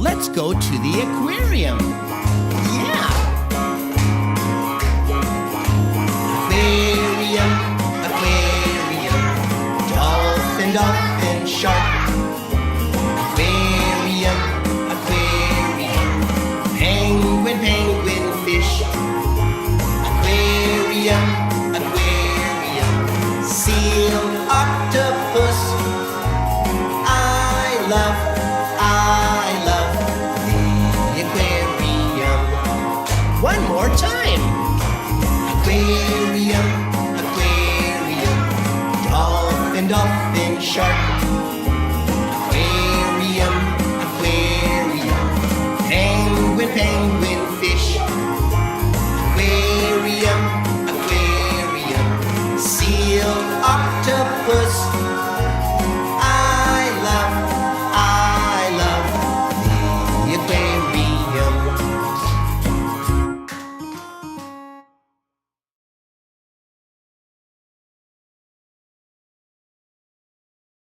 let's go to the aquarium. Yeah! Aquarium, aquarium, dolphin, dolphin, shark. Aquarium, aquarium, penguin, penguin, fish. Aquarium, aquarium, seal, octopus. I love the aquarium. One more time. Aquarium, aquarium, dolphin, dolphin, shark.